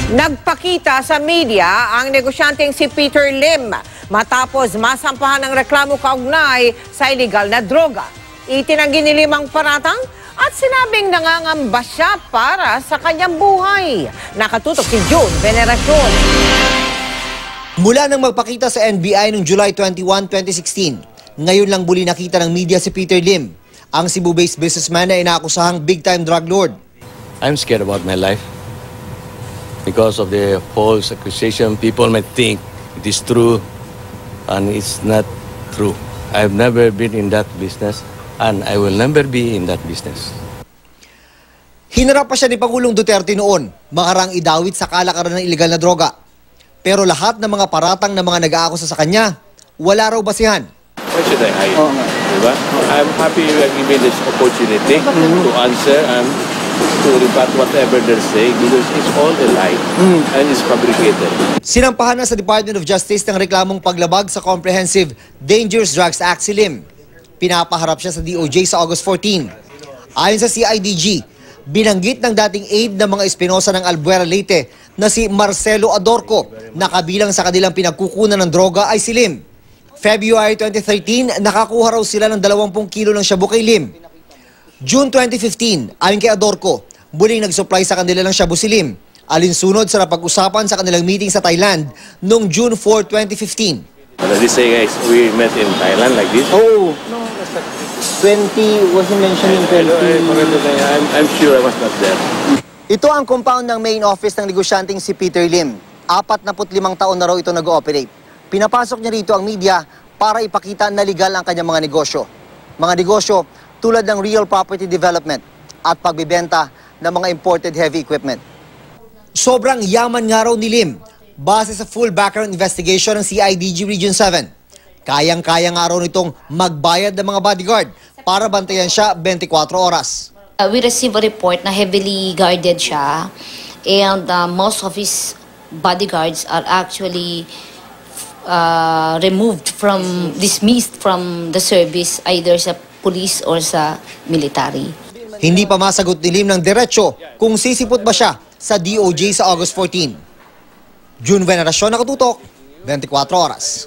Nagpakita sa media ang negosyanteng si Peter Lim matapos masampahan ng reklamo kaugnay sa illegal na droga. Itinanggi ni Lim ang paratang at sinabing nangangamba siya para sa kanyang buhay. Nakatutok si June Veneracion. Mula nang magpakita sa NBI noong July 21, 2016, ngayon lang muli nakita ng media si Peter Lim, ang Cebu-based businessman na inaakusahang big-time drug lord. I'm scared about my life. Because of the false accusation, people might think it is true and it's not true. I've never been in that business and I will never be in that business. Hinarap pa siya ni Pangulong Duterte noon, makarang idawit sa kalakaran ng illegal na droga. Pero lahat ng mga paratang ng mga nag-aakusa sa kanya, wala raw basihan. Why should I hide? Diba? I'm happy you have given this opportunity to answer and to rebut whatever they're saying because it's all a lie and it's fabricated. Sinampahan na sa Department of Justice ng reklamong paglabag sa Comprehensive Dangerous Drugs Act si Lim. Pinapaharap siya sa DOJ sa August 14. Ayon sa CIDG, binanggit ng dating aide ng mga Espinosa ng Albuera Leyte na si Marcelo Adorco na kabilang sa kanilang pinagkukunan ng droga ay si Lim. February 2013, nakakuha raw sila ng 20 kilo ng shabu kay Lim. June 2015, ayon kay Adorco, muling nag-supply sa kanila ng shabu si Lim, alinsunod sa napag-usapan sa kanilang meeting sa Thailand noong June 4, 2015. Does this say, guys, we met in Thailand like this? Oh, no, 20, wasn't mentioned in 20. I'm sure I was not there. Ito ang compound ng main office ng negosyanteng si Peter Lim. 45 taon na raw ito nag-ooperate. Pinapasok niya rito ang media para ipakita na legal ang kanyang mga negosyo. Mga negosyo tulad ng real property development at pagbibenta ng mga imported heavy equipment. Sobrang yaman nga raw ni Lim, base sa full background investigation ng CIDG Region 7. Kayang-kaya nga raw nitong magbayad ng mga bodyguard para bantayan siya 24 oras. We received a report na heavily guarded siya and most of his bodyguards are actually dismissed from the service either sa police or sa military. Hindi pa masagot ni Lim ng diretsyo kung sisipot ba siya sa DOJ sa August 14. June Veneracion, Nakatutok, 24 oras.